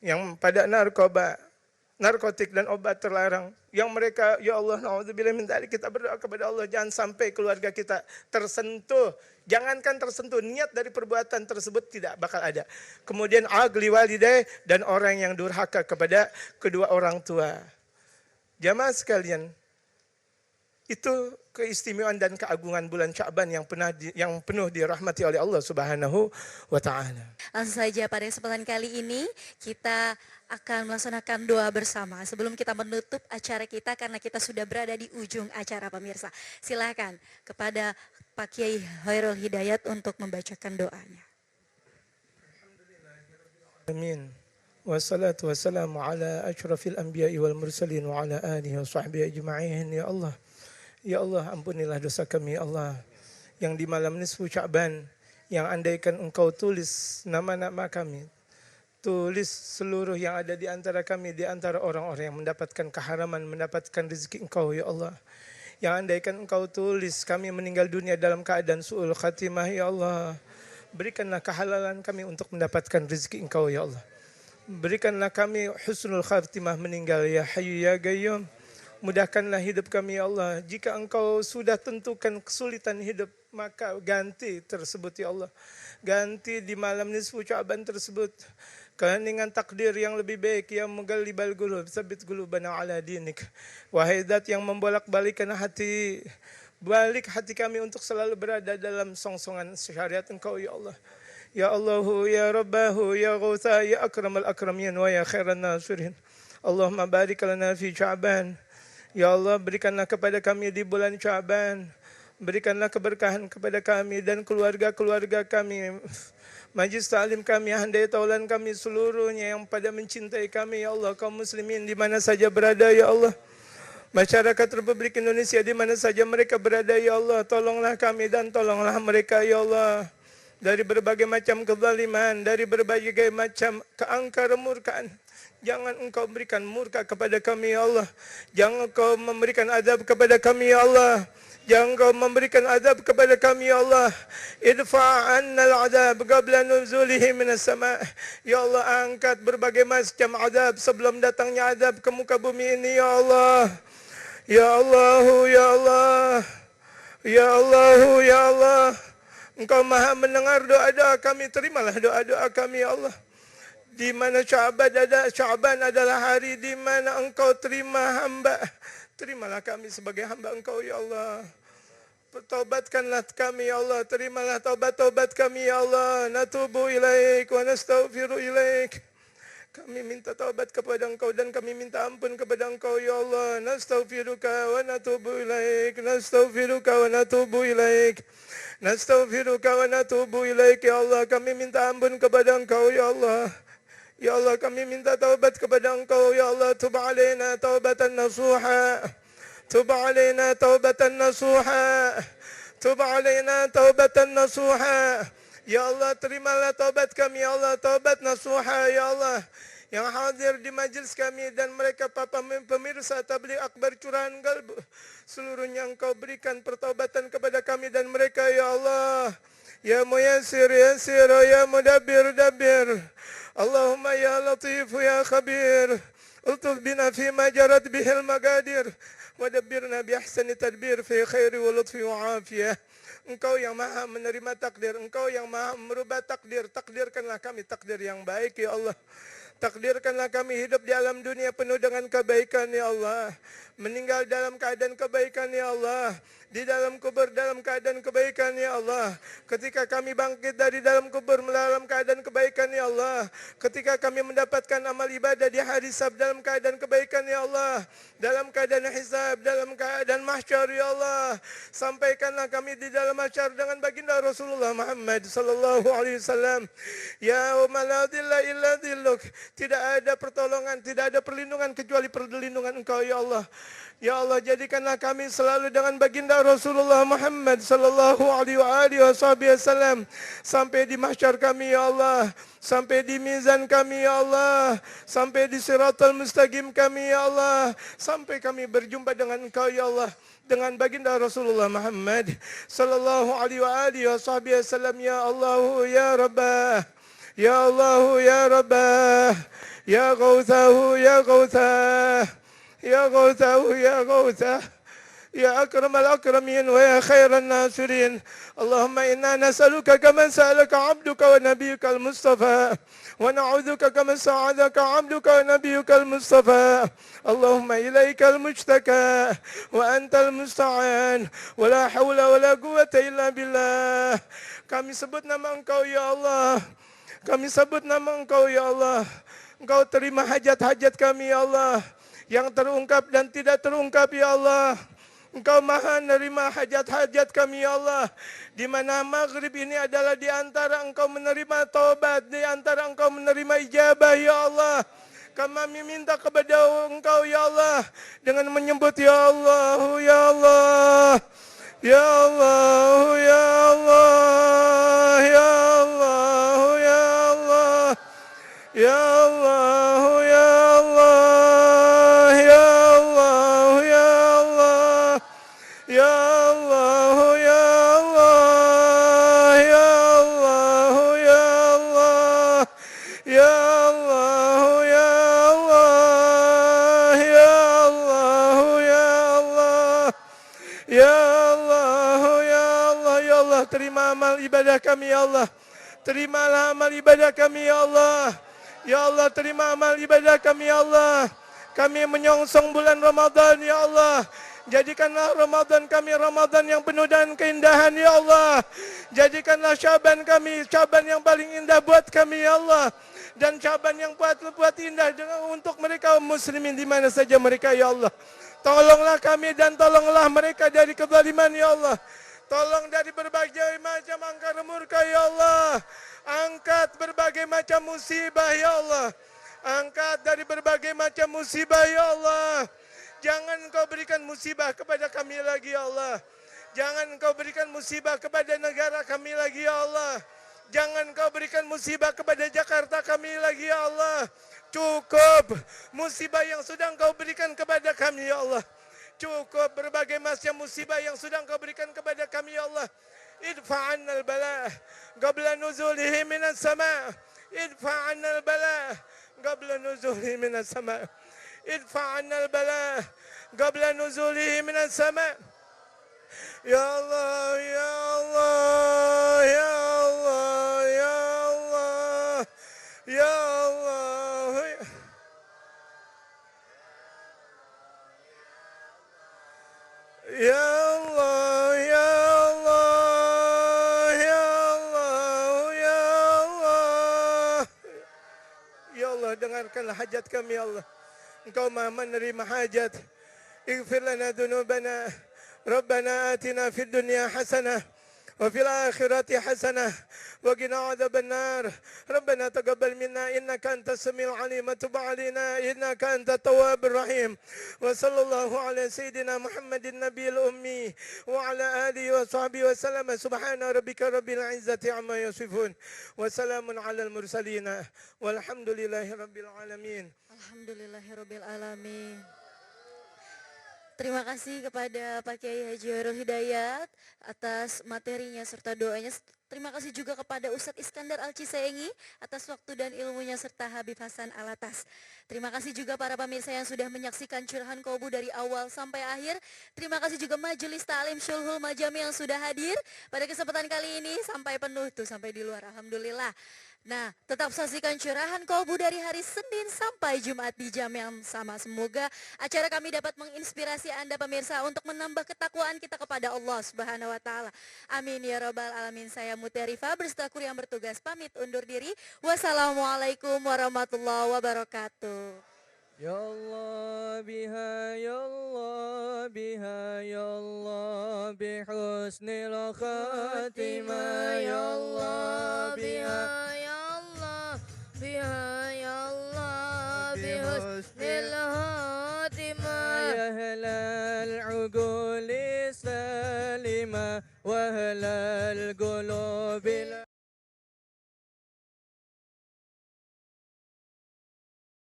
yang pada narkoba, narkotik dan obat terlarang, yang mereka, ya Allah, na'udzubillah min dzalik, kita berdoa kepada Allah jangan sampai keluarga kita tersentuh. Jangankan tersentuh, niat dari perbuatan tersebut tidak bakal ada. Kemudian agli walidaih, dan orang yang durhaka kepada kedua orang tua. Jamaah sekalian, itu keistimewaan dan keagungan bulan Sya'ban yang penuh dirahmati oleh Allah Subhanahu wa taala. Langsung saja pada kesempatan kali ini kita akan melaksanakan doa bersama sebelum kita menutup acara kita, karena kita sudah berada di ujung acara pemirsa. Silakan kepada Pak Kiai Khairul Hidayat untuk membacakan doanya. Amin. Wassalatu wassalamu ala asyrafil anbiya'i wal mursalin wa ala alihi wa sahbihi ajma'in. Ya Allah, ya Allah, ampunilah dosa kami ya Allah, yang di malam nisfu Sya'ban, yang andaikan engkau tulis nama-nama kami, tulis seluruh yang ada di antara kami, di antara orang-orang yang mendapatkan keharaman, mendapatkan rezeki engkau ya Allah. Yang andaikan engkau tulis kami meninggal dunia dalam keadaan su'ul khatimah ya Allah, berikanlah kehalalan kami untuk mendapatkan rezeki engkau ya Allah. Berikanlah kami husnul khatimah meninggal ya Hayyu ya Qayyum. Mudahkanlah hidup kami ya Allah. Jika engkau sudah tentukan kesulitan hidup, maka ganti tersebut ya Allah. Ganti di malam nisfu Sya'ban tersebut keheningan takdir yang lebih baik, ya mugallibal qulub tsabbit qulubana ala dinik. Wahai Zat yang membolak-balikan hati, balik hati kami untuk selalu berada dalam songsongan syariat engkau ya Allah. Ya Allahu ya Rabbahu ya Ghautha ya akramal akramin wa ya khairan nasirin. Allahumma barik lana fi Sya'ban. Ya Allah, berikanlah kepada kami di bulan Sya'ban. Berikanlah keberkahan kepada kami dan keluarga-keluarga kami. Majlis ta'lim kami, handai taulan kami seluruhnya yang pada mencintai kami, ya Allah, kaum muslimin di mana saja berada, ya Allah. Masyarakat Republik Indonesia di mana saja mereka berada, ya Allah, tolonglah kami dan tolonglah mereka, ya Allah. Dari berbagai macam kezaliman, dari berbagai macam keangkara-murkaan. Jangan engkau berikan murka kepada kami, ya Allah. Jangan engkau memberikan azab kepada kami, ya Allah. Jangan kau memberikan azab kepada kami, ya Allah. Idfa'anna al-azab qabla nuzulihi minas sama'. Ya Allah, angkat berbagai macam azab sebelum datangnya azab ke muka bumi ini, ya Allah. Ya Allah, ya Allah. Ya Allah, ya Allah. Engkau maha mendengar doa-doa kami. Terimalah doa-doa kami, ya Allah. Di mana Sya'ban adalah hari di mana engkau terima hamba. Terimalah kami sebagai hamba engkau, ya Allah. Taubatkanlah kami, ya Allah. Terimalah taubat-taubat kami, ya Allah. Natubu ilaik wa nastaghfiru ilaik. Kami minta taubat kepada engkau dan kami minta ampun kepada engkau, ya Allah. Nastaghfiruka wa natubu ilaik. Nastaghfiruka wa natubu ilaik. Nastaghfiruka wa natubu ilaik, ya Allah. Kami minta ampun kepada engkau, ya Allah. Ya Allah, kami minta taubat kepada engkau, ya Allah. Tub alaina taubatan nasuha. Tub alaina taubatan nasuha. Tub alaina taubatan nasuha. Ya Allah, terimalah taubat kami, ya Allah. Taubat nasuha, ya Allah. Yang hadir di majlis kami dan mereka pemirsa tabligh akbar curahan kalbu. Seluruhnya engkau berikan pertaubatan kepada kami dan mereka, ya Allah. Ya muyassir yassir, ya mudabbir dabbir. Allahumma ya latif ya khabir. Ultuf bina fima jarat bihil magadir. Wadabbirna biahsani tadbir fi khairi wa lutfi wa afiyah. Engkau yang maha menerima takdir. Engkau yang maha merubah takdir. Takdirkanlah kami takdir yang baik, ya Allah. Takdirkanlah kami hidup di alam dunia penuh dengan kebaikan, ya Allah. Meninggal dalam keadaan kebaikan, ya Allah. Di dalam kubur dalam keadaan kebaikan, ya Allah. Ketika kami bangkit dari dalam kubur dalam keadaan kebaikan, ya Allah. Ketika kami mendapatkan amal ibadah di hari hisab dalam keadaan kebaikan, ya Allah. Dalam keadaan hisab, dalam keadaan mahsyar, ya Allah. Sampaikanlah kami di dalam mahsyar dengan baginda Rasulullah Muhammad sallallahu alaihi wasallam. Ya la dhilla illa dhilluk. Tidak ada pertolongan, tidak ada perlindungan kecuali perlindungan engkau, ya Allah. Ya Allah, jadikanlah kami selalu dengan baginda Rasulullah Muhammad sallallahu alaihi wasallam sampai di mahsyar kami, ya Allah, sampai di mizan kami, ya Allah, sampai di siratal mustaqim kami, ya Allah, sampai kami berjumpa dengan engkau, ya Allah, dengan baginda Rasulullah Muhammad sallallahu alaihi wasallam. Ya Allah, ya Rabbah, ya Allah, ya Rabbah, ya Ghauthahu, ya Ghautha, ya Ghauthahu, ya Ghautha, ya akramal akramin wa ya khairan nasirin. Allahumma inna nas'aluka kama sa'alaka 'abduka wa nabiyyuka al-Mustafa wa na'udzuka kama sa'adaka 'abduka wa nabiyyuka al-Mustafa. Allahumma ilaika al-mujtaka wa anta al-musta'an wa la hawla wa la quwwata illa billah. Kami sebut nama engkau, ya Allah. Kami sebut nama engkau, ya Allah. Engkau terima hajat-hajat kami, ya Allah. Yang terungkap dan tidak terungkap, ya Allah. Engkau maha menerima hajat-hajat kami, ya Allah. Di mana maghrib ini adalah di antara engkau menerima taubat, di antara engkau menerima ijabah, ya Allah. Kami minta kepada engkau, ya Allah, dengan menyebut ya Allah, ya Allah, ya Allah, ya Allah, ya Allah, ya Allah, ya Allah, ya Allah. Terima amal ibadah kami, ya Allah. Terimalah amal ibadah kami, ya Allah. Ya Allah, terima amal ibadah kami, ya Allah. Kami menyongsong bulan Ramadan, ya Allah. Jadikanlah Ramadan kami Ramadan yang penuh dengan keindahan ya Allah. Jadikanlah Syaban kami Syaban yang paling indah buat kami ya Allah. Dan Syaban yang buat indah untuk mereka muslimin di mana saja mereka ya Allah. Tolonglah kami dan tolonglah mereka dari kezaliman ya Allah. Tolong dari berbagai macam angkar murka ya Allah. Angkat berbagai macam musibah ya Allah. Angkat dari berbagai macam musibah ya Allah. Jangan Engkau berikan musibah kepada kami lagi ya Allah. Jangan Engkau berikan musibah kepada negara kami lagi ya Allah. Jangan Engkau berikan musibah kepada Jakarta kami lagi ya Allah. Cukup musibah yang sudah Engkau berikan kepada kami ya Allah. Cukup berbagai macam musibah yang sudah Engkau berikan kepada kami ya Allah. Idfa' 'anna al-bala' qabla nuzulihi minas sama'. Idfa' 'anna al-bala' qabla nuzulihi minas sama'. Idfa' 'anna al-bala' qabla nuzulihi minas sama'. Ya Allah, ya Allah, ya Allah, ya Allah, ya Allah. Ya Allah, ya Allah, ya Allah, ya Allah. Ya Allah, dengarkanlah hajat kami ya Allah. Engkau Maha menerima hajat. Ighfir lana dzunubana. Rabbana atina fid dunya hasanah wa fil akhirati hasanah wa qina adzabannar. Rabbana taqabbal minna innaka antas samiul alim wa tub alaina innaka antat tawwabur rahim. Wa sallallahu ala sayyidina Muhammadin nabiyil ummi wa ala alihi wa sahbihi wa sallam. Subhana rabbika rabbil izzati amma yasifun wa salamun alal mursalin walhamdulillahi rabbil alamin. Alhamdulillahirabbil alamin. Terima kasih kepada Pak Kiai Haji Hairul Hidayat atas materinya serta doanya. Terima kasih juga kepada Ustadz Iskandar Al-Cisaengi atas waktu dan ilmunya serta Habib Hasan Alatas. Terima kasih juga para pemirsa yang sudah menyaksikan curahan Kolbu dari awal sampai akhir. Terima kasih juga Majelis Ta'lim Syulhul Majami yang sudah hadir pada kesempatan kali ini sampai penuh tuh, sampai di luar. Alhamdulillah. Nah, tetap saksikan curahan Kolbu dari hari Senin sampai Jumat di jam yang sama. Semoga acara kami dapat menginspirasi Anda pemirsa untuk menambah ketakwaan kita kepada Allah Subhanahu wa taala. Amin ya rabbal alamin. Saya Mutia Rifa berserta kru yang bertugas pamit undur diri. Wassalamualaikum warahmatullahi wabarakatuh. Ya Allah biha ya Allah biha ya Allah bihusnil khatimah ya Allah biha